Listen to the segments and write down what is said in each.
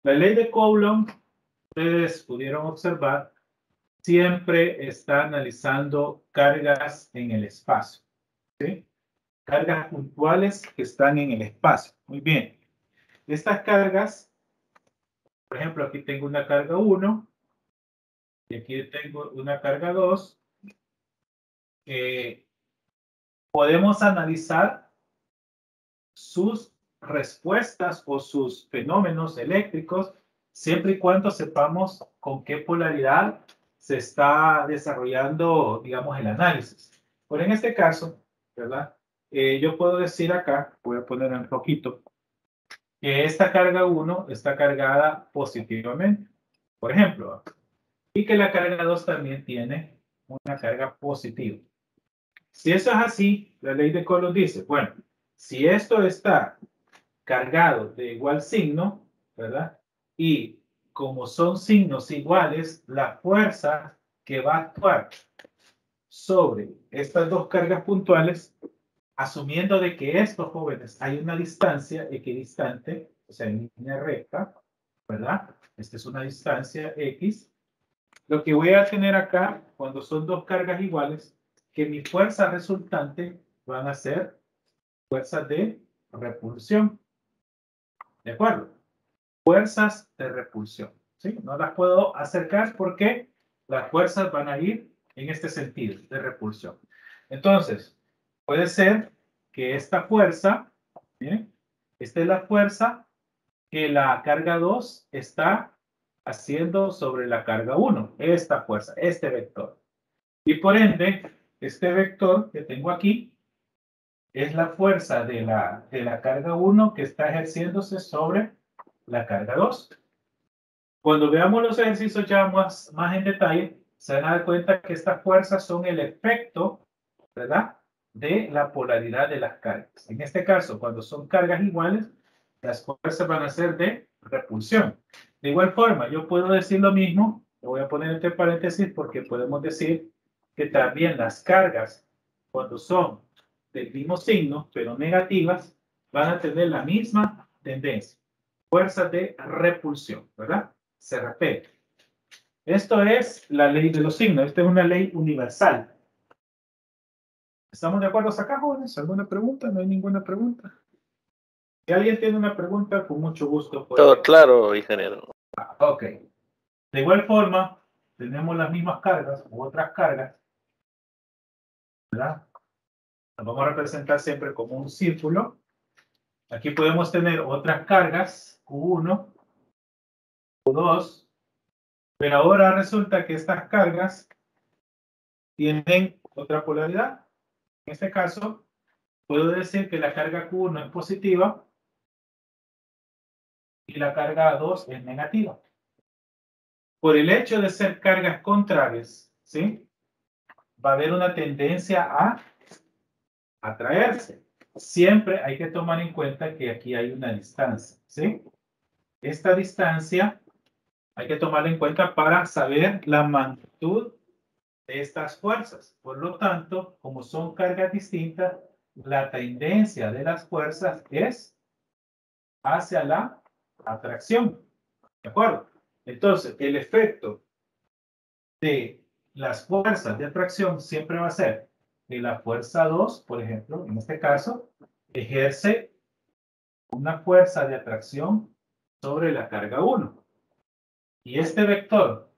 La ley de Coulomb, ustedes pudieron observar, siempre está analizando cargas en el espacio, ¿sí? Cargas puntuales que están en el espacio. Muy bien. Estas cargas, por ejemplo, aquí tengo una carga 1 y aquí tengo una carga 2. Podemos analizar sus respuestas o sus fenómenos eléctricos siempre y cuando sepamos con qué polaridad se está desarrollando, digamos, el análisis. Por en este caso, ¿verdad? Yo puedo decir acá, voy a poner un poquito, que esta carga 1 está cargada positivamente, por ejemplo, y que la carga 2 también tiene una carga positiva. Si eso es así, la ley de Coulomb dice, bueno, si esto está cargado de igual signo, ¿verdad? Y como son signos iguales, la fuerza que va a actuar sobre estas dos cargas puntuales, asumiendo de que estos jóvenes hay una distancia equidistante, o sea, en línea recta, ¿verdad? Esta es una distancia X. Lo que voy a tener acá, cuando son dos cargas iguales, que mi fuerza resultante van a ser fuerzas de repulsión. ¿De acuerdo? Fuerzas de repulsión. ¿Sí? No las puedo acercar porque las fuerzas van a ir en este sentido, de repulsión. Entonces, puede ser que esta fuerza, ¿bien? Esta es la fuerza que la carga 2 está haciendo sobre la carga 1. Esta fuerza, este vector. Y por ende, este vector que tengo aquí es la fuerza de la carga 1 que está ejerciéndose sobre la carga 2. Cuando veamos los ejercicios ya más en detalle, se van a dar cuenta que estas fuerzas son el efecto, ¿verdad?, de la polaridad de las cargas. En este caso, cuando son cargas iguales, las fuerzas van a ser de repulsión. De igual forma, yo puedo decir lo mismo, lo voy a poner entre paréntesis porque podemos decir que también las cargas, cuando son del mismo signo, pero negativas, van a tener la misma tendencia. Fuerzas de repulsión, ¿verdad? Se repite. Esto es la ley de los signos. Esta es una ley universal. ¿Estamos de acuerdo acá, jóvenes? ¿Alguna pregunta? ¿No hay ninguna pregunta? Si alguien tiene una pregunta, con mucho gusto puede. Todo claro, ingeniero. Ok. De igual forma, tenemos las mismas cargas u otras cargas, ¿verdad? Las vamos a representar siempre como un círculo. Aquí podemos tener otras cargas, Q1, Q2, pero ahora resulta que estas cargas tienen otra polaridad. En este caso, puedo decir que la carga Q1 es positiva y la carga 2 es negativa. Por el hecho de ser cargas contrarias, ¿sí? Va a haber una tendencia a atraerse. Siempre hay que tomar en cuenta que aquí hay una distancia, ¿sí? Esta distancia hay que tomarla en cuenta para saber la magnitud de estas fuerzas. Por lo tanto, como son cargas distintas, la tendencia de las fuerzas es hacia la atracción. ¿De acuerdo? Entonces, el efecto de las fuerzas de atracción siempre va a ser que la fuerza 2, por ejemplo, en este caso, ejerce una fuerza de atracción sobre la carga 1. Y este vector,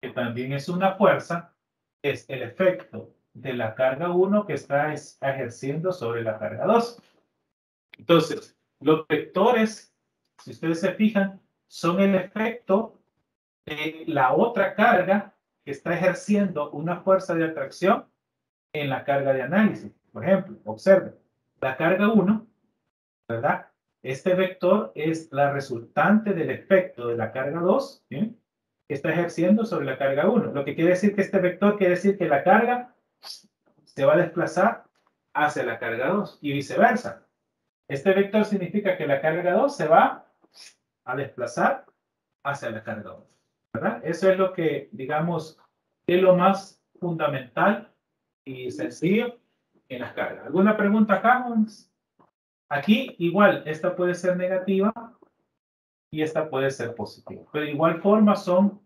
que también es una fuerza, es el efecto de la carga 1 que está ejerciendo sobre la carga 2. Entonces, los vectores, si ustedes se fijan, son el efecto de la otra carga que está ejerciendo una fuerza de atracción en la carga de análisis. Por ejemplo, observen, la carga 1, ¿verdad? Este vector es la resultante del efecto de la carga 2, ¿sí?, que está ejerciendo sobre la carga 1. Lo que quiere decir que este vector quiere decir que la carga se va a desplazar hacia la carga 2 y viceversa. Este vector significa que la carga 2 se va a desplazar hacia la carga 2, ¿verdad? Eso es lo que, digamos, es lo más fundamental y sencillo en las cargas. ¿Alguna pregunta acá, Hans? Aquí, igual, esta puede ser negativa y esta puede ser positiva. Pero de igual forma son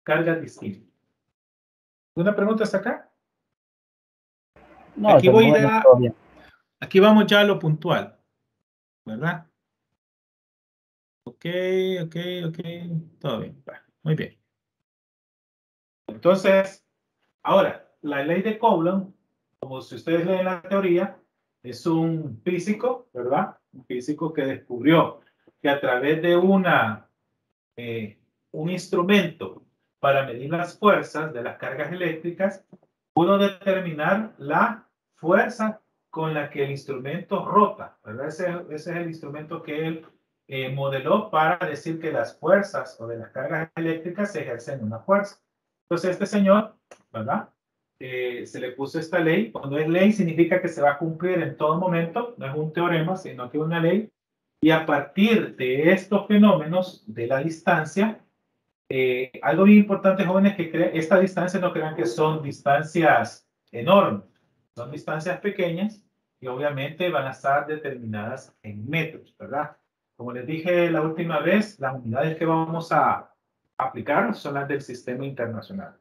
cargas distintas. ¿Una pregunta hasta acá? No, Aquí voy ya, todo bien. Aquí vamos ya a lo puntual, ¿verdad? Ok, todo bien, muy bien. Entonces, ahora, la ley de Coulomb, como si ustedes leen la teoría, es un físico, ¿verdad? Un físico que descubrió que a través de un instrumento para medir las fuerzas de las cargas eléctricas, pudo determinar la fuerza con la que el instrumento rota, ¿verdad? Ese es el instrumento que él modeló para decir que las fuerzas o de las cargas eléctricas se ejercen una fuerza. Entonces, este señor, ¿verdad? Se le puso esta ley. Cuando es ley, significa que se va a cumplir en todo momento. No es un teorema, sino que es una ley. Y a partir de estos fenómenos de la distancia, algo bien importante, jóvenes, que esta distancia no crean que son distancias enormes. Son distancias pequeñas y obviamente van a estar determinadas en metros, ¿verdad? Como les dije la última vez, las unidades que vamos a aplicar son las del sistema internacional.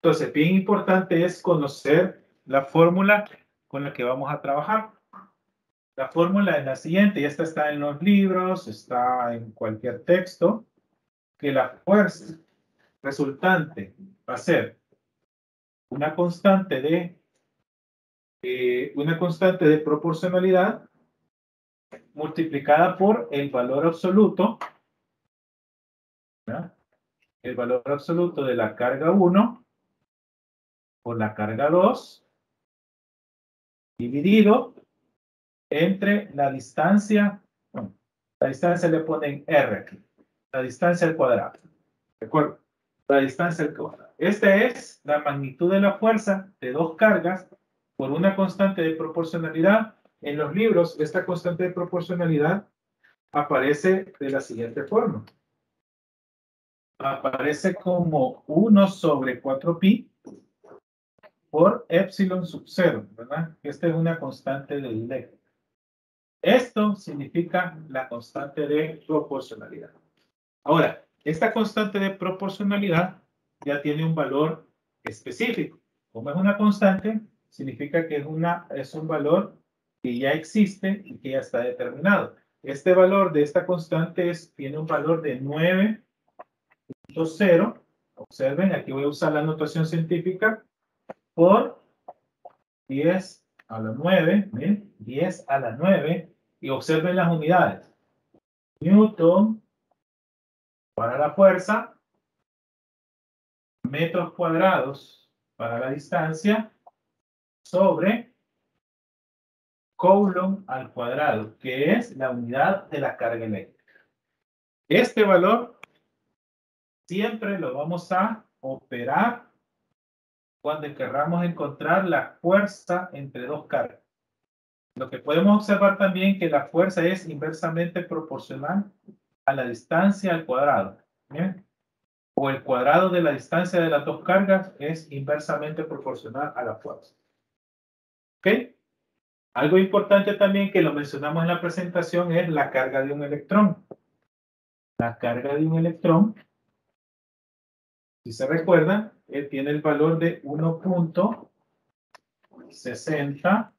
Entonces, bien importante es conocer la fórmula con la que vamos a trabajar. La fórmula es la siguiente, y esta está en los libros, está en cualquier texto, que la fuerza resultante va a ser una constante de proporcionalidad multiplicada por el valor absoluto, ¿verdad? El valor absoluto de la carga 1 por la carga 2 dividido entre la distancia, bueno, la distancia le ponen R aquí, la distancia al cuadrado, ¿de acuerdo? La distancia al cuadrado. Esta es la magnitud de la fuerza de dos cargas por una constante de proporcionalidad. En los libros, esta constante de proporcionalidad aparece de la siguiente forma. Aparece como 1 sobre 4pi por epsilon sub 0, ¿verdad? Esta es una constante de eléctrica. Esto significa la constante de proporcionalidad. Ahora, esta constante de proporcionalidad ya tiene un valor específico. Como es una constante, significa que es un valor que ya existe y que ya está determinado. Este valor de esta constante tiene un valor de 9.0. Observen, aquí voy a usar la notación científica por 10 a la 9, ¿ven? 10 a la 9, y observen las unidades. Newton para la fuerza, metros cuadrados para la distancia, sobre Coulomb al cuadrado, que es la unidad de la carga eléctrica. Este valor siempre lo vamos a operar cuando querramos encontrar la fuerza entre dos cargas. Lo que podemos observar también que la fuerza es inversamente proporcional a la distancia al cuadrado. ¿Bien? O el cuadrado de la distancia de las dos cargas es inversamente proporcional a la fuerza. ¿Ok? Algo importante también que lo mencionamos en la presentación es la carga de un electrón. La carga de un electrón, si se recuerdan, tiene el valor de 1.60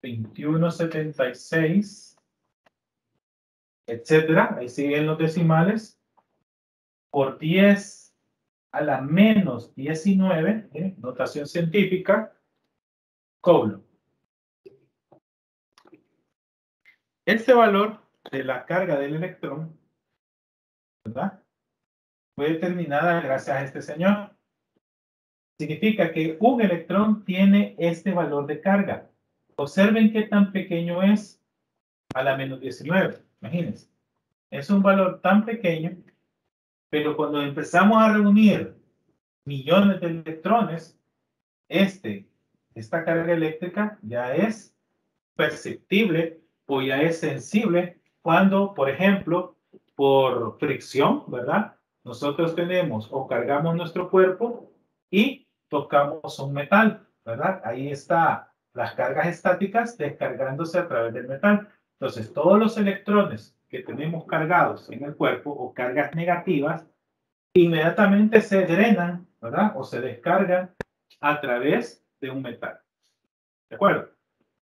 2176, etcétera. Ahí siguen los decimales. Por 10 a la menos 19, notación científica, Coulomb. Este valor de la carga del electrón, ¿verdad?, fue determinada gracias a este señor. Significa que un electrón tiene este valor de carga. Observen qué tan pequeño es a la menos 19. Imagínense. Es un valor tan pequeño, pero cuando empezamos a reunir millones de electrones, esta carga eléctrica ya es perceptible o ya es sensible cuando, por ejemplo, por fricción, ¿verdad? Nosotros tenemos o cargamos nuestro cuerpo y tocamos un metal, ¿verdad? Ahí está las cargas estáticas descargándose a través del metal. Entonces, todos los electrones que tenemos cargados en el cuerpo o cargas negativas, inmediatamente se drenan, ¿verdad? O se descargan a través de un metal. ¿De acuerdo?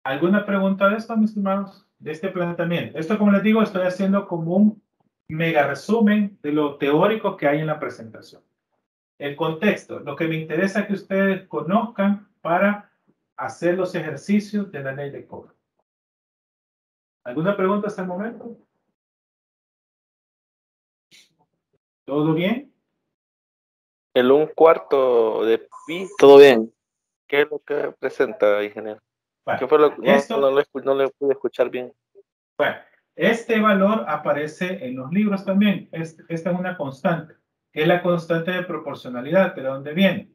¿Alguna pregunta de esto, mis estimados? De este planteamiento. Esto, como les digo, estoy haciendo como un mega resumen de lo teórico que hay en la presentación. El contexto, lo que me interesa que ustedes conozcan para hacer los ejercicios de la ley de Coulomb. ¿Alguna pregunta hasta el momento? ¿Todo bien? El 1/4 de pi, todo bien. ¿Qué es lo que presenta, ingeniero? Bueno, ¿Qué fue lo que esto, no le pude escuchar bien? Bueno, este valor aparece en los libros también. Esta es una constante, que es la constante de proporcionalidad. ¿De dónde viene?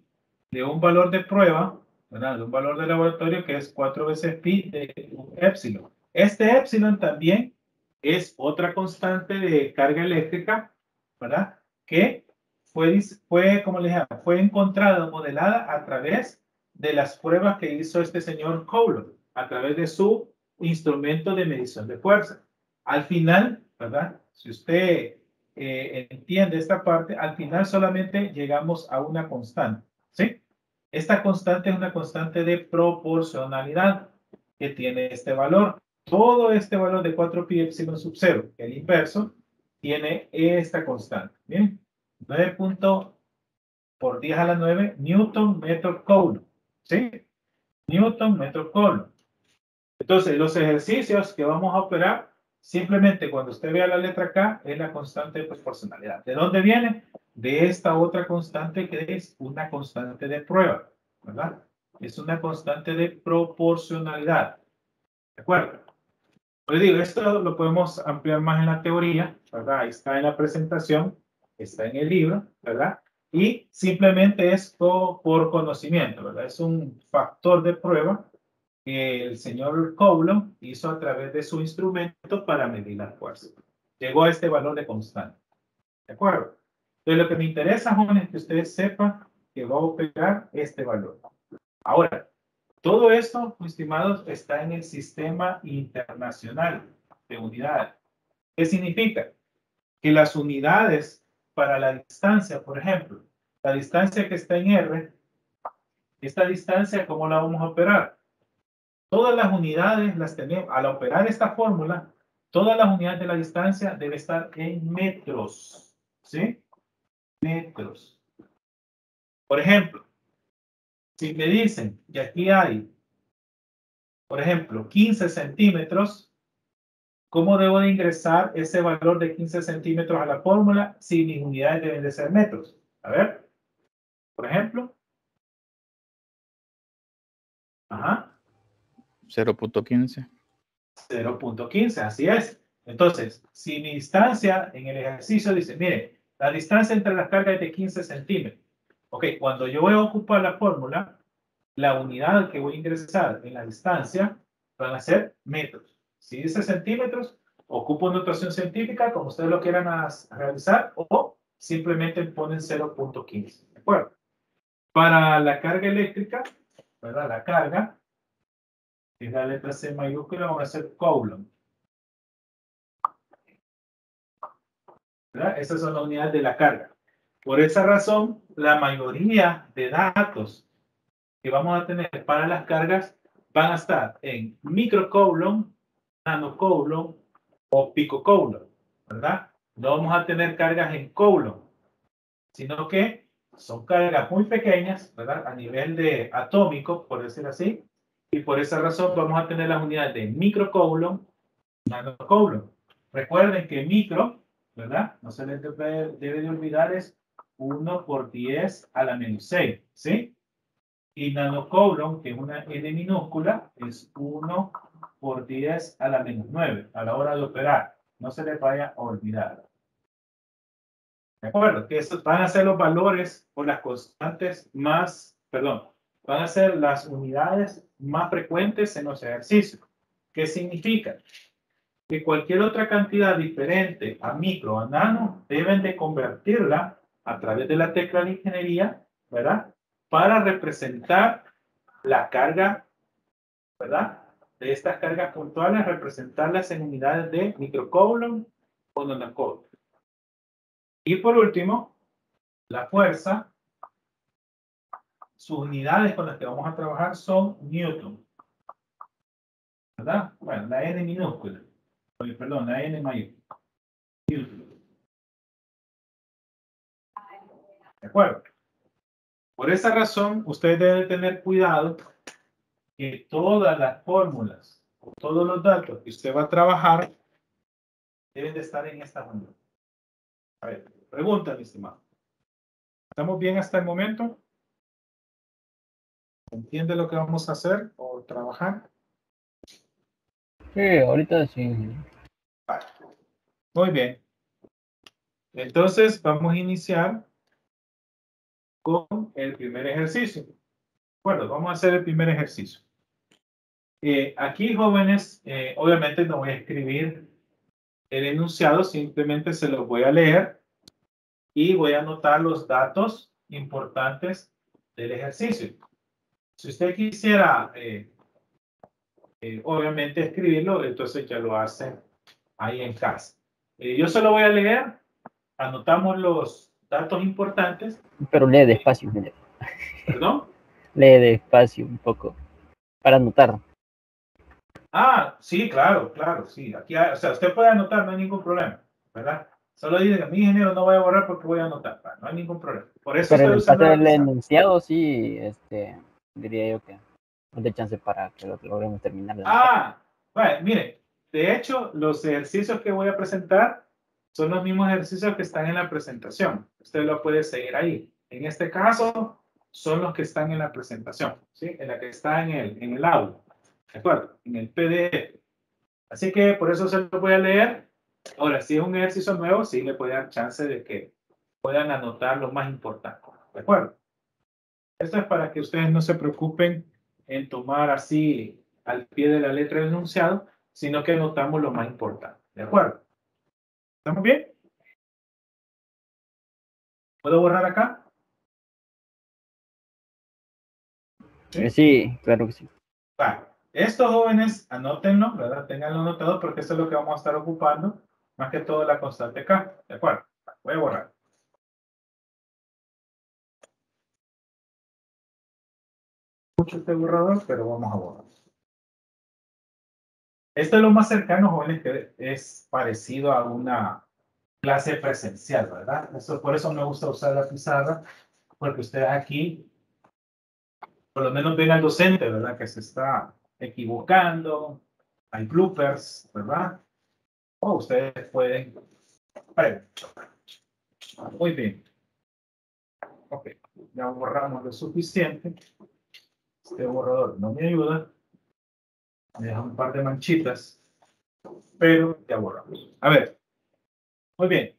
De un valor de prueba, ¿verdad? De un valor de laboratorio que es 4 veces pi de un épsilon. Este épsilon también es otra constante de carga eléctrica, ¿verdad? Que como les dije, fue encontrada, modelada a través de las pruebas que hizo este señor Coulomb, a través de su instrumento de medición de fuerza. Al final, ¿verdad? Si usted entiende esta parte, al final solamente llegamos a una constante, ¿sí? Esta constante es una constante de proporcionalidad que tiene este valor. Todo este valor de 4 pi epsilon sub 0, el inverso, tiene esta constante. Bien, 9 por 10 a la 9 Newton metro Coulomb, ¿sí? Newton metro Coulomb. Entonces, los ejercicios que vamos a operar, simplemente cuando usted vea la letra K, es la constante de proporcionalidad. ¿De dónde viene? De esta otra constante que es una constante de prueba, ¿verdad? Es una constante de proporcionalidad. ¿De acuerdo? Pues digo, esto lo podemos ampliar más en la teoría, ¿verdad? Ahí está en la presentación, está en el libro, ¿verdad? Y simplemente es por conocimiento, ¿verdad? Es un factor de prueba que el señor Coulomb hizo a través de su instrumento para medir la fuerza. Llegó a este valor de constante. ¿De acuerdo? Entonces, lo que me interesa, jóvenes, es que ustedes sepan que va a operar este valor. Ahora, todo esto, mis estimados, está en el sistema internacional de unidades. ¿Qué significa? Que las unidades para la distancia, por ejemplo, la distancia que está en R, esta distancia, ¿cómo la vamos a operar? Todas las unidades las tenemos, al operar esta fórmula, todas las unidades de la distancia deben estar en metros, ¿sí? Metros. Por ejemplo, si me dicen que aquí hay, por ejemplo, 15 centímetros, ¿cómo debo de ingresar ese valor de 15 centímetros a la fórmula si mis unidades deben de ser metros? A ver, por ejemplo. Ajá. 0.15. 0.15, así es. Entonces, si mi distancia en el ejercicio dice, mire, la distancia entre las cargas es de 15 centímetros. Ok, cuando yo voy a ocupar la fórmula, la unidad que voy a ingresar en la distancia van a ser metros. Si dice centímetros, ocupo notación científica, como ustedes lo quieran realizar, o simplemente ponen 0.15. ¿De acuerdo? Para la carga eléctrica, ¿verdad? La carga, que es la letra C mayúscula, va a ser Coulomb. ¿Verdad? Esas son las unidades de la carga. Por esa razón, la mayoría de datos que vamos a tener para las cargas van a estar en microcoulomb, nanocoulomb o picocoulomb, ¿verdad? No vamos a tener cargas en coulomb, sino que son cargas muy pequeñas, ¿verdad? A nivel de atómico, por decir así, y por esa razón vamos a tener las unidades de microcoulomb, nanocoulomb. Recuerden que micro, ¿verdad? No se les debe de olvidar, es 1 por 10 a la menos 6, ¿sí? Y nanocoulomb, que es una N minúscula, es 1 por 10 a la menos 9 a la hora de operar. No se les vaya a olvidar. ¿De acuerdo? Que esos van a ser los valores o las constantes más, perdón, van a ser las unidades más frecuentes en los ejercicios. ¿Qué significa? Que cualquier otra cantidad diferente a micro o a nano deben de convertirla a través de la tecla de ingeniería, ¿verdad? Para representar la carga, ¿verdad? de estas cargas puntuales, representarlas en unidades de microcoulomb o nanocoulomb. Y por último, la fuerza, sus unidades con las que vamos a trabajar son newton. ¿Verdad? Bueno, la N minúscula. Perdón, la N mayúscula. Newton. ¿De acuerdo? Por esa razón, usted debe tener cuidado que todas las fórmulas, todos los datos que usted va a trabajar, deben de estar en esta manera. A ver, pregunta, mi estimado. ¿Estamos bien hasta el momento? ¿Entiende lo que vamos a hacer o trabajar? Sí, ahorita sí. Vale. Muy bien. Entonces, vamos a iniciar con el primer ejercicio. Bueno, vamos a hacer el primer ejercicio. Aquí, jóvenes, obviamente no voy a escribir el enunciado, simplemente se los voy a leer y voy a anotar los datos importantes del ejercicio. Si usted quisiera, obviamente, escribirlo, entonces ya lo hace ahí en casa. Yo solo voy a leer, anotamos los datos importantes. Pero lee despacio, mire. ¿Perdón? Lee despacio un poco para anotar. Ah, sí, claro, claro, sí. Aquí, o sea, usted puede anotar, no hay ningún problema, ¿verdad? Solo dice que mi ingeniero no voy a borrar porque voy a anotar, no hay ningún problema. Por eso Pero en estoy el usando caso la del pizarra. enunciado, sí, diría yo que no hay chance para que lo logremos terminar. Ah, bueno, mire, de hecho, los ejercicios que voy a presentar son los mismos ejercicios que están en la presentación. Usted lo puede seguir ahí. En este caso, son los que están en la presentación, ¿sí? En la que está en el aula, ¿de acuerdo? En el PDF. Así que por eso se lo voy a leer. Ahora, si es un ejercicio nuevo, sí le puede dar chance de que puedan anotar lo más importante, ¿de acuerdo? Esto es para que ustedes no se preocupen en tomar así al pie de la letra el enunciado, sino que anotamos lo más importante. ¿De acuerdo? ¿Estamos bien? ¿Puedo borrar acá? Sí, claro que sí. Vale. Estos jóvenes, anótenlo, ¿verdad? Ténganlo anotado porque esto es lo que vamos a estar ocupando, más que todo la constante K. ¿De acuerdo? Voy a borrar. Mucho este borrador, pero vamos a borrar. Esto es lo más cercano, jóvenes, que es parecido a una clase presencial, ¿verdad? Por eso me gusta usar la pizarra, porque ustedes aquí, por lo menos ven al docente, ¿verdad? Que se está equivocando, hay bloopers, ¿verdad? O ustedes pueden... Muy bien. Ok, ya borramos lo suficiente. Este borrador no me ayuda. Me deja un par de manchitas, pero ya borramos. A ver, muy bien.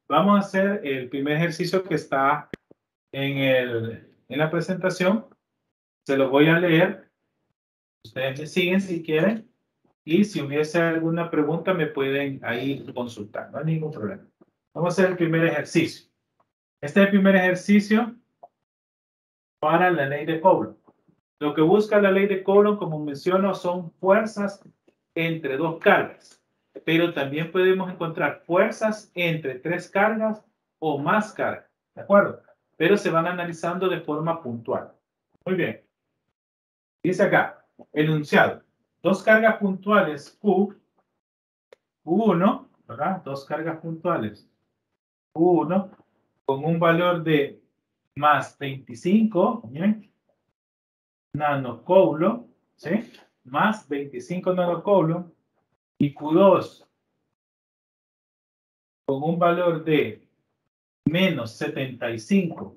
Vamos a hacer el primer ejercicio que está en la presentación. Se los voy a leer. Ustedes me siguen si quieren. Y si hubiese alguna pregunta, me pueden ahí consultar. No hay ningún problema. Vamos a hacer el primer ejercicio. Este es el primer ejercicio para la ley de Coulomb. Lo que busca la ley de Coulomb, como menciono, son fuerzas entre dos cargas. Pero también podemos encontrar fuerzas entre tres cargas o más cargas. ¿De acuerdo? Pero se van analizando de forma puntual. Muy bien. Dice acá, el enunciado. Dos cargas puntuales Q1, ¿verdad? Dos cargas puntuales Q1 con un valor de más 25, ¿bien? Nanocoulomb, ¿sí? Más 25 nanocoulomb y Q2 con un valor de menos 75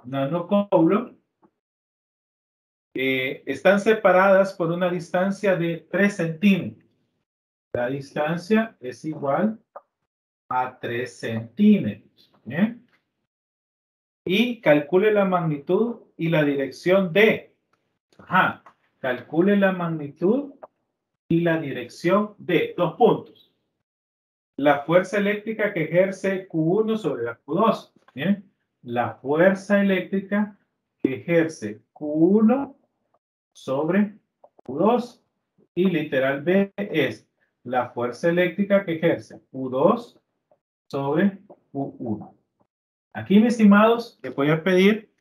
nanocoulomb, están separadas por una distancia de 3 centímetros. La distancia es igual a 3 centímetros. ¿Bien? Y calcule la magnitud y la dirección de. Ajá. Calcule la magnitud y la dirección de. Dos puntos. La fuerza eléctrica que ejerce Q1 sobre la Q2. ¿Bien? La fuerza eléctrica que ejerce Q1 sobre Q2. Y literal B es la fuerza eléctrica que ejerce Q2 sobre Q1. Aquí, mis estimados, les voy a pedir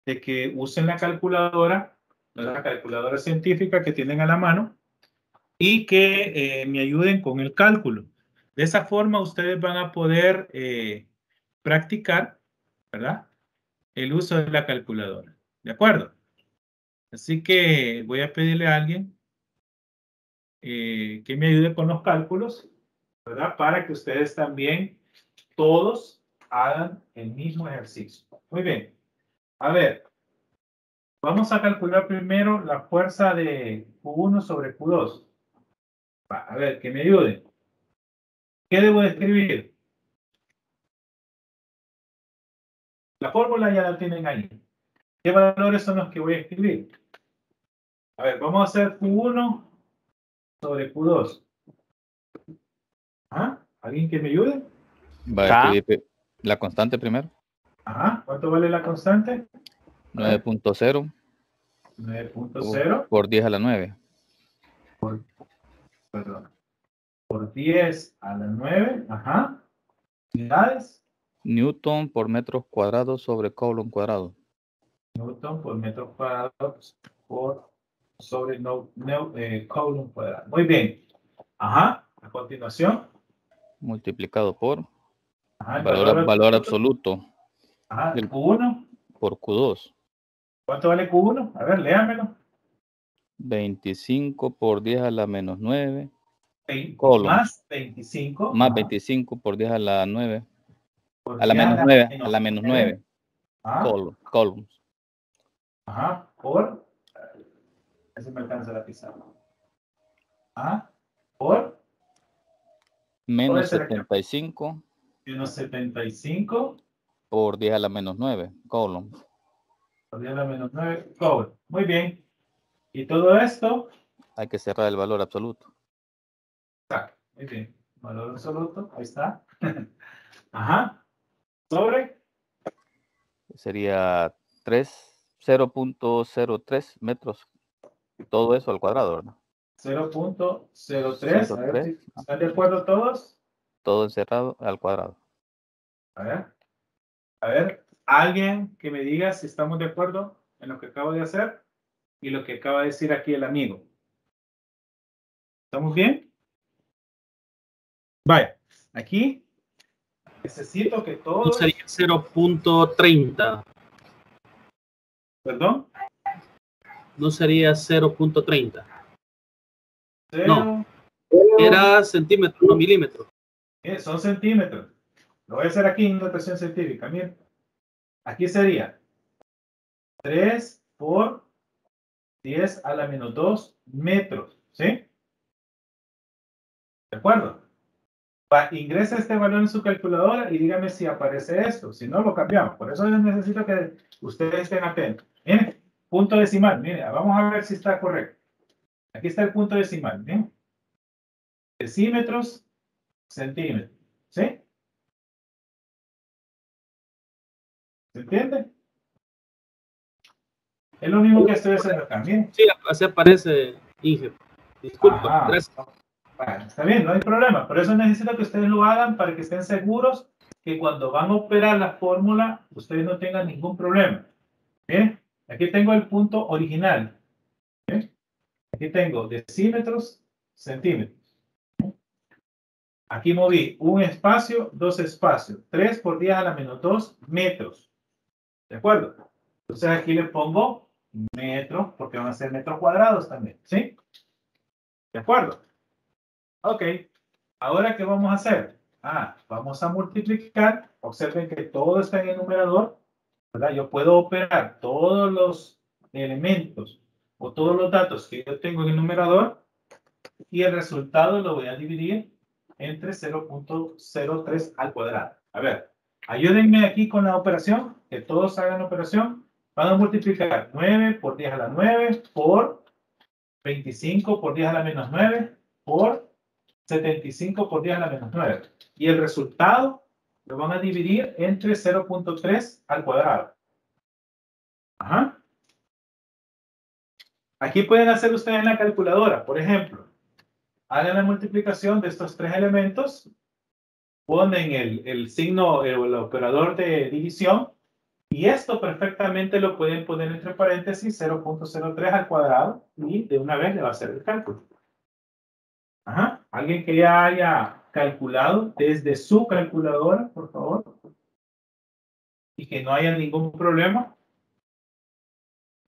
de que usen la calculadora científica que tienen a la mano y que me ayuden con el cálculo. De esa forma, ustedes van a poder practicar, ¿verdad?, el uso de la calculadora. ¿De acuerdo? Así que voy a pedirle a alguien que me ayude con los cálculos, ¿verdad?, para que ustedes también todos hagan el mismo ejercicio. Muy bien. A ver, vamos a calcular primero la fuerza de Q1 sobre Q2. A ver, que me ayuden. ¿Qué debo de escribir? La fórmula ya la tienen ahí. ¿Qué valores son los que voy a escribir? A ver, vamos a hacer Q1 sobre Q2. ¿Ah? ¿Alguien que me ayude? Va a escribir la constante primero. Ajá. ¿Cuánto vale la constante? 9.0 9.0 por 10 a la 9. Perdón. Por 10 a la 9. Ajá. Unidades. Newton por metros cuadrados sobre Coulomb cuadrado. Newton por metros cuadrados por sobre Coulomb cuadrado. Muy bien. Ajá. A continuación. Multiplicado por Ajá, el valor absoluto. Ajá, Q1. Por Q2. ¿Cuánto vale Q1? A ver, léamelo. 25 por 10 a la menos 9. Más 25. Más Ajá. 25 por 10 a la 9. Por A la 10 menos 9. A la menos 9. Ajá. Coulombs. Ajá. Por. Ese me alcanza la pizarra. Ajá. Por. Menos 75. Menos 75. Por 10 a la menos 9. Coulombs. Por 10 a la menos 9. Coulomb. Muy bien. Y todo esto. Hay que cerrar el valor absoluto. Exacto. Muy bien. Valor absoluto. Ahí está. Ajá. Sobre. Sería 0.03 metros. Todo eso al cuadrado, ¿verdad? 0.03. A ver si están de acuerdo todos. Todo encerrado al cuadrado. A ver. A ver. Alguien que me diga si estamos de acuerdo en lo que acabo de hacer y lo que acaba de decir aquí el amigo. ¿Estamos bien? Vaya. Aquí necesito que todos. No sería 0.30. ¿Perdón? No sería 0.30. No. Era centímetros, no milímetros. Son centímetros. Lo voy a hacer aquí en notación científica. Miren. Aquí sería 3 por 10 a la menos 2 metros. ¿Sí? ¿De acuerdo? Ingresa este valor en su calculadora y dígame si aparece esto. Si no, lo cambiamos. Por eso yo necesito que ustedes estén atentos. Miren, punto decimal. Miren, vamos a ver si está correcto. Aquí está el punto decimal. Miren. Decímetros, centímetros. ¿Sí? ¿Se entiende? Es lo mismo que estoy haciendo acá. Miren. Sí, así aparece, Inge. Disculpa, gracias. Bueno, está bien, no hay problema. Por eso necesito que ustedes lo hagan para que estén seguros que cuando van a operar la fórmula, ustedes no tengan ningún problema. ¿Bien? Aquí tengo el punto original. ¿Bien? Aquí tengo decímetros, centímetros. Aquí moví un espacio, dos espacios. 3 por 10 a la menos 2 metros. ¿De acuerdo? Entonces aquí le pongo metros, porque van a ser metros cuadrados también. ¿Sí? ¿De acuerdo? Ok. Ahora, ¿qué vamos a hacer? Vamos a multiplicar. Observen que todo está en el numerador, ¿verdad? Yo puedo operar todos los elementos o todos los datos que yo tengo en el numerador y el resultado lo voy a dividir entre 0.03 al cuadrado. A ver, ayúdenme aquí con la operación, que todos hagan la operación. Van a multiplicar 9 por 10 a la 9 por 25 por 10 a la menos 9 por 75 por 10 a la menos 9. Y el resultado lo van a dividir entre 0.3 al cuadrado. Ajá. Aquí pueden hacer ustedes en la calculadora, por ejemplo, hagan la multiplicación de estos tres elementos, ponen el signo, el operador de división, y esto perfectamente lo pueden poner entre paréntesis 0.03 al cuadrado, y de una vez le va a hacer el cálculo. Ajá. ¿Alguien que ya haya calculado desde su calculadora, por favor? Y que no haya ningún problema.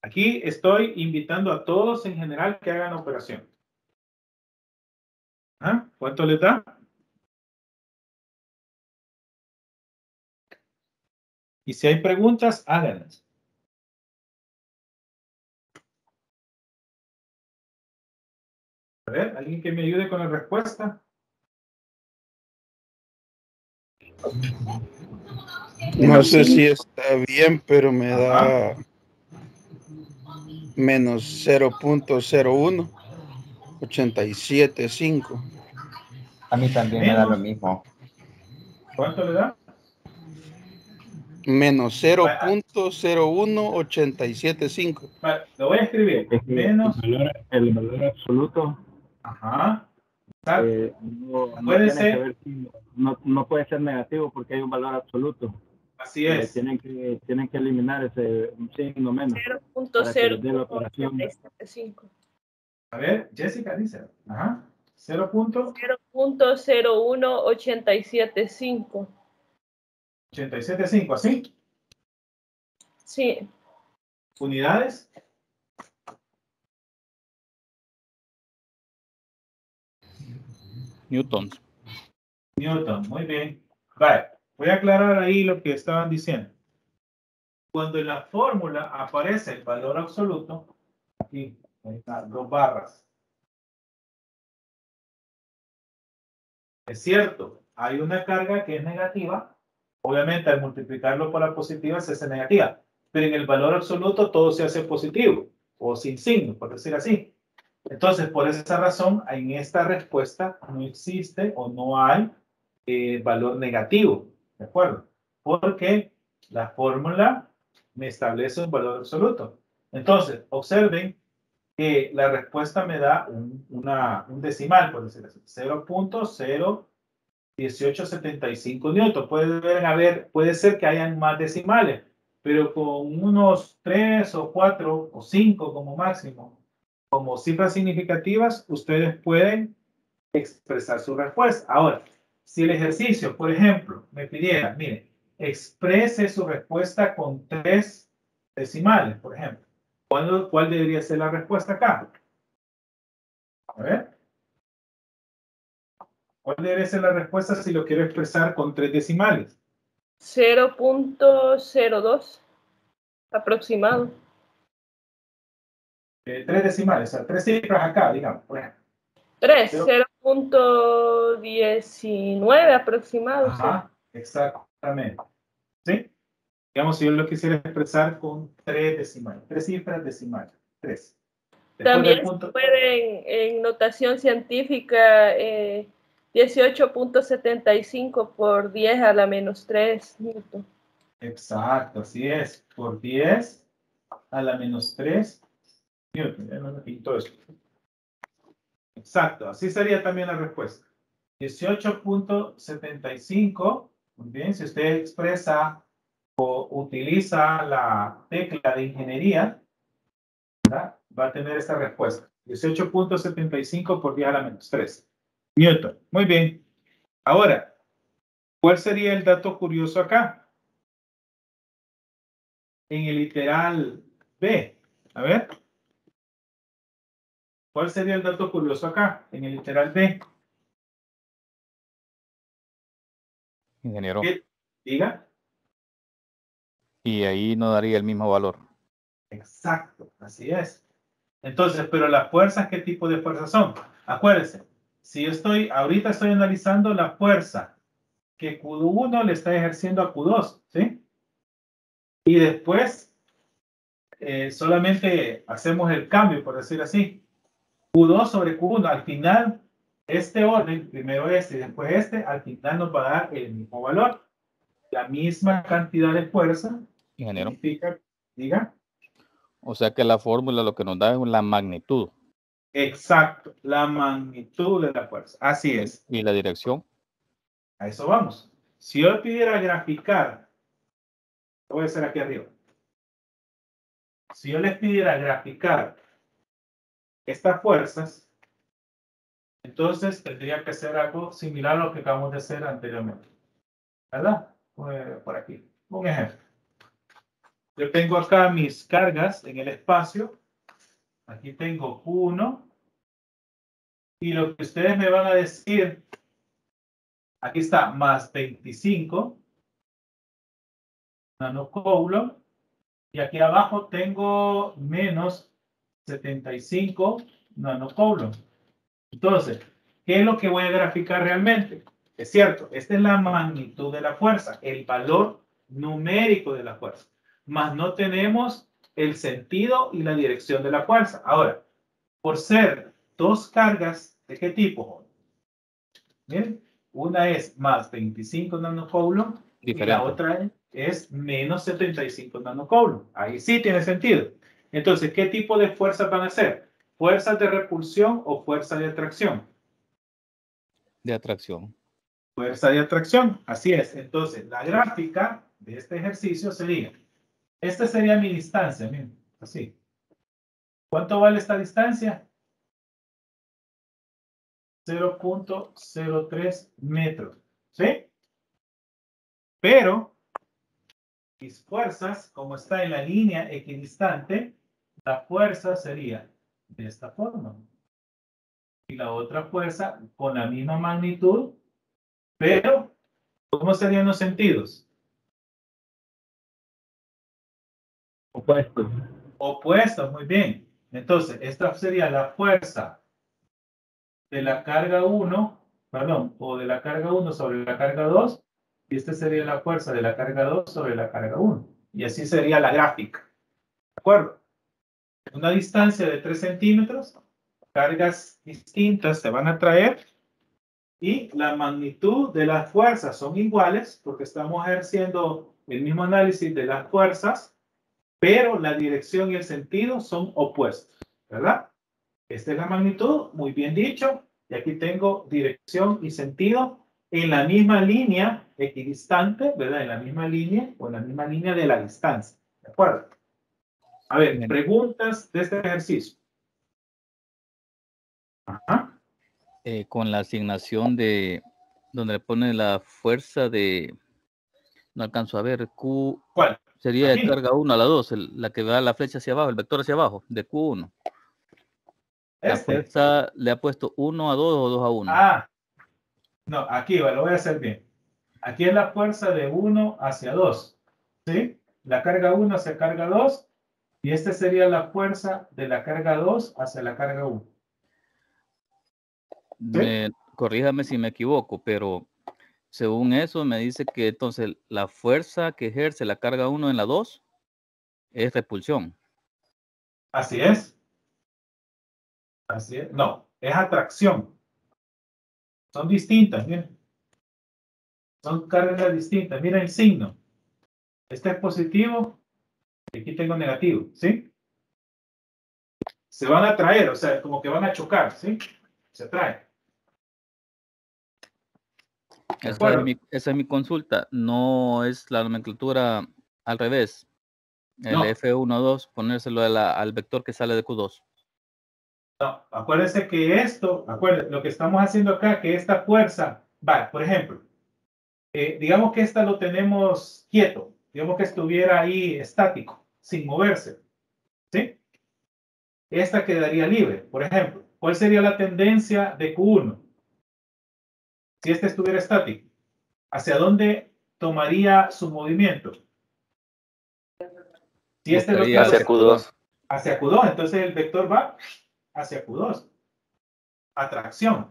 Aquí estoy invitando a todos en general que hagan la operación. ¿Ah? ¿Cuánto les da? Y si hay preguntas, háganlas. A ver, ¿alguien que me ayude con la respuesta? No sé si está bien, pero me Ajá. da menos 0.01 87.5. A mí también me da lo mismo. ¿Cuánto le da? Menos 0.01 87.5. Vale, lo voy a escribir. Es que Menos. el valor absoluto Ajá. Exacto. no Puede tiene ser. que ver, no puede ser negativo porque hay un valor absoluto. Así es. Tienen que eliminar ese signo menos para que les dé la operación. 0.085. A ver, Jessica dice. Ajá. 0.01875. 87.5, ¿así? Sí. ¿Unidades? Newtons. Newton, muy bien. Vale, voy a aclarar ahí lo que estaban diciendo. Cuando en la fórmula aparece el valor absoluto, aquí, ahí está, 2 barras. Es cierto, hay una carga que es negativa. Obviamente, al multiplicarlo por la positiva se hace negativa. Pero en el valor absoluto todo se hace positivo o sin signo, por decir así. Entonces, por esa razón, en esta respuesta no existe o no hay valor negativo, ¿de acuerdo? Porque la fórmula me establece un valor absoluto. Entonces, observen que la respuesta me da un decimal, por decir así, 0.01875 newton. Puede ser que hayan más decimales, pero con unos 3 o 4 o 5 como máximo, como cifras significativas, ustedes pueden expresar su respuesta. Ahora, si el ejercicio, por ejemplo, me pidiera, mire, exprese su respuesta con 3 decimales, por ejemplo, ¿cuál debería ser la respuesta acá? A ver. ¿Cuál debería ser la respuesta si lo quiero expresar con 3 decimales? 0.02 aproximado. 3 decimales, o sea, 3 cifras acá, digamos, por ejemplo. 0.19 aproximado. Ajá, sí. Exactamente. ¿Sí? Digamos, si yo lo quisiera expresar con 3 decimales, 3 cifras decimales, 3. También se pueden, en notación científica, 18.75 por 10 a la menos 3 newton. Exacto, así es. Por 10 a la menos 3 newton. Ya no me pinto eso. Exacto, así sería también la respuesta. 18.75. Muy bien, si usted expresa o utiliza la tecla de ingeniería, ¿verdad? Va a tener esta respuesta. 18.75 por 10 a la menos 3 newton. Muy bien. Ahora, ¿cuál sería el dato curioso acá? En el literal B. A ver. ¿Cuál sería el dato curioso acá? En el literal B. Ingeniero. ¿Qué? Diga. Y ahí no daría el mismo valor. Exacto, así es. Entonces, pero las fuerzas, ¿qué tipo de fuerzas son? Acuérdense, si yo ahorita estoy analizando la fuerza que Q1 le está ejerciendo a Q2, ¿sí? Y después solamente hacemos el cambio, por decir así. Q2 sobre Q1, al final, este orden, primero este y después este, al final nos va a dar el mismo valor. La misma cantidad de fuerza. Ingeniero. Significa, diga. O sea que la fórmula lo que nos da es la magnitud. Exacto, la magnitud de la fuerza. Así es. ¿Y la dirección? A eso vamos. Si yo pidiera graficar, lo voy a hacer aquí arriba. Si yo les pidiera graficar estas fuerzas, entonces tendría que hacer algo similar a lo que acabamos de hacer anteriormente. ¿Verdad? Por aquí. Un ejemplo. Yo tengo acá mis cargas en el espacio. Aquí tengo Q1. Y lo que ustedes me van a decir, aquí está más 25 nanocoulomb. Y aquí abajo tengo menos 75 nanocoulomb. Entonces, ¿qué es lo que voy a graficar realmente? Es cierto, esta es la magnitud de la fuerza, el valor numérico de la fuerza. Más no tenemos el sentido y la dirección de la fuerza. Ahora, por ser dos cargas, ¿de qué tipo? Miren, una es más 25 nanocoulomb y la otra es menos 75 nanocoulomb. Ahí sí tiene sentido. Entonces, ¿qué tipo de fuerzas van a ser? ¿Fuerzas de repulsión o fuerza de atracción? De atracción. Fuerza de atracción, así es. Entonces, la gráfica de este ejercicio sería, esta sería mi distancia, miren, así. ¿Cuánto vale esta distancia? 0.03 metros, ¿sí? Pero, mis fuerzas, como está en la línea equidistante, la fuerza sería de esta forma. Y la otra fuerza con la misma magnitud, pero, ¿cómo serían los sentidos? Opuestos. Opuestos, muy bien. Entonces, esta sería la fuerza de la carga 1, perdón, o de la carga 1 sobre la carga 2, y esta sería la fuerza de la carga 2 sobre la carga 1. Y así sería la gráfica. ¿De acuerdo? Una distancia de 3 centímetros, cargas distintas se van a traer, y la magnitud de las fuerzas son iguales, porque estamos ejerciendo el mismo análisis de las fuerzas, pero la dirección y el sentido son opuestos, ¿verdad? Esta es la magnitud, muy bien dicho. Y aquí tengo dirección y sentido en la misma línea equidistante, ¿verdad? En la misma línea o en la misma línea de la distancia. ¿De acuerdo? A ver, bien. Preguntas de este ejercicio. Ajá. Con la asignación de donde le pone la fuerza de, no alcanzo a ver, Q. ¿Cuál? Sería de Aquí. carga 1 a la 2, la que va la flecha hacia abajo, el vector hacia abajo, de Q1. La fuerza le ha puesto 1 a 2 o 2 a 1. Ah, no, aquí lo voy a hacer bien. Aquí es la fuerza de 1 hacia 2. ¿Sí? La carga 1 hacia carga 2. Y esta sería la fuerza de la carga 2 hacia la carga 1. ¿Sí? Corríjame si me equivoco, pero según eso me dice que entonces la fuerza que ejerce la carga 1 en la 2 es repulsión. Así es. Así es. No, es atracción. Son distintas, miren. Son cargas distintas. Miren el signo. Este es positivo y aquí tengo negativo, ¿sí? Se van a atraer, o sea, como que van a chocar, ¿sí? Se atraen. Esa es mi consulta. No es la nomenclatura al revés. El No. F1-2, ponérselo al vector que sale de Q2. No, acuérdense que esto, lo que estamos haciendo acá, que esta fuerza, va, por ejemplo, digamos que esta lo tenemos quieto, digamos que estuviera ahí estático, sin moverse, ¿sí? Esta quedaría libre, por ejemplo. ¿Cuál sería la tendencia de Q1? Si este estuviera estático, ¿hacia dónde tomaría su movimiento? Si este lo hacia Q2. Hacia Q2, entonces el vector va hacia Q2. Atracción.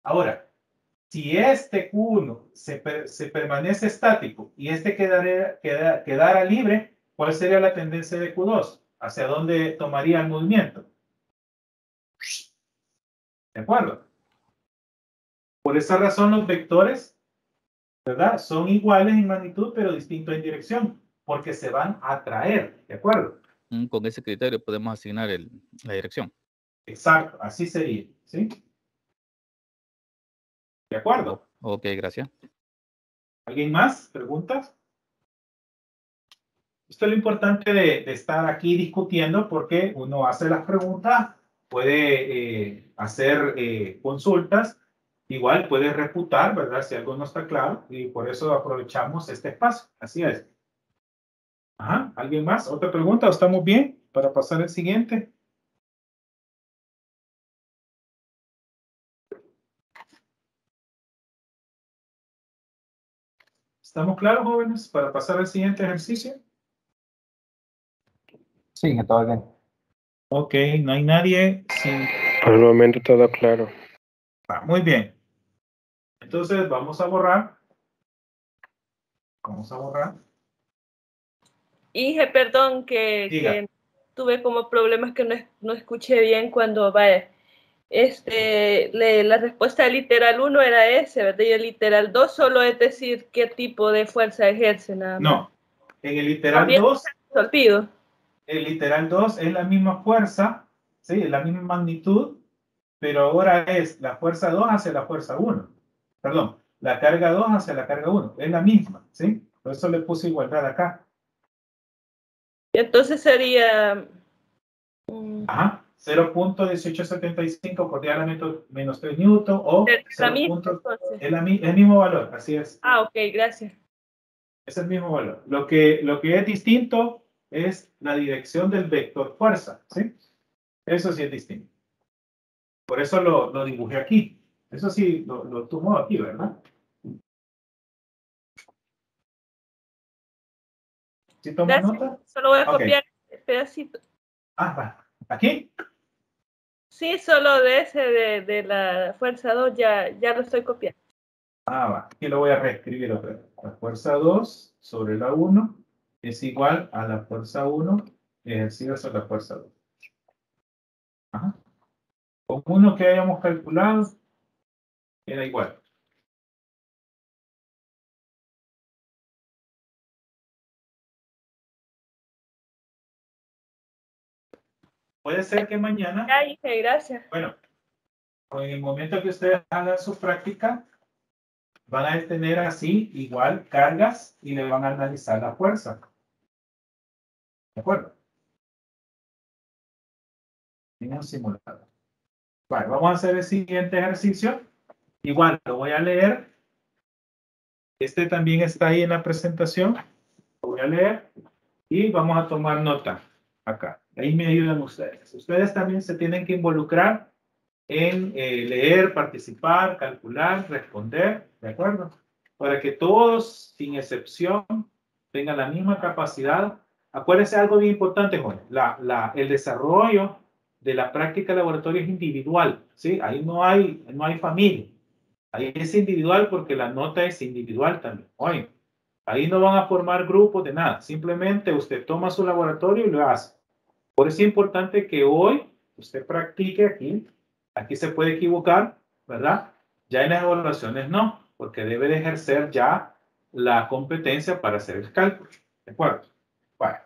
Ahora, si este Q1 se permanece estático y este quedara libre, ¿cuál sería la tendencia de Q2? ¿Hacia dónde tomaría el movimiento? ¿De acuerdo? Por esa razón los vectores, ¿verdad? Son iguales en magnitud, pero distintos en dirección, porque se van a atraer, ¿de acuerdo? Con ese criterio podemos asignar la dirección. Exacto, así sería, ¿sí? ¿De acuerdo? Ok, gracias. ¿Alguien más? ¿Preguntas? Esto es lo importante de estar aquí discutiendo, porque uno hace las preguntas, puede hacer consultas, igual puede refutar, ¿verdad? Si algo no está claro, y por eso aprovechamos este espacio. Así es. Ajá. ¿Alguien más? ¿Otra pregunta? ¿Estamos bien para pasar al siguiente? ¿Estamos claros, jóvenes, para pasar al siguiente ejercicio? Sí, todo bien. Ok, no hay nadie sin... Por el momento todo claro. Muy bien. Entonces vamos a borrar. Vamos a borrar. Inge, perdón que tuve como problemas que no escuché bien cuando vaya. La respuesta del literal 1 era ese, ¿verdad? Y el literal 2 solo es decir qué tipo de fuerza ejerce nada más. No, en el literal 2, el literal 2 es la misma fuerza, ¿sí? Es la misma magnitud, pero ahora es la fuerza 2 hacia la fuerza 1. Perdón, la carga 2 hacia la carga 1. Es la misma, ¿sí? Por eso le puse igualdad acá. Entonces sería... Ajá. 0.1875 por diámetro menos 3 newton o 0. Es el mismo valor, así es. Ah, ok, gracias. Es el mismo valor. Lo que es distinto es la dirección del vector fuerza, ¿sí? Eso sí es distinto. Por eso lo dibujé aquí. Eso sí lo tomó aquí, ¿verdad? ¿Sí tomó nota? Solo voy a copiar este pedacito. Ah, va. ¿Aquí? Sí, solo de ese de la fuerza 2 ya lo estoy copiando. Ah, va. Aquí lo voy a reescribir otra vez. La fuerza 2 sobre la 1 es igual a la fuerza 1 ejercida sobre la fuerza 2. Ajá. Con uno que hayamos calculado, era igual. Puede ser que mañana... Ya, dije, gracias. Bueno, en el momento que ustedes hagan su práctica, van a tener así igual cargas y le van a analizar la fuerza. ¿De acuerdo? En un simulador. Vale, vamos a hacer el siguiente ejercicio. Igual, lo voy a leer. Este también está ahí en la presentación. Lo voy a leer y vamos a tomar nota acá. Ahí me ayudan ustedes. Ustedes también se tienen que involucrar en leer, participar, calcular, responder, ¿de acuerdo? Para que todos, sin excepción, tengan la misma capacidad. Acuérdense algo bien importante, Juan. El desarrollo de la práctica de laboratorio es individual, ¿sí? Ahí no hay familia. Ahí es individual porque la nota es individual también. Oye, ahí no van a formar grupos de nada. Simplemente usted toma su laboratorio y lo hace. Por eso es importante que hoy usted practique aquí. Aquí se puede equivocar, ¿verdad? Ya en las evaluaciones no, porque debe de ejercer ya la competencia para hacer el cálculo. ¿De acuerdo? Bueno,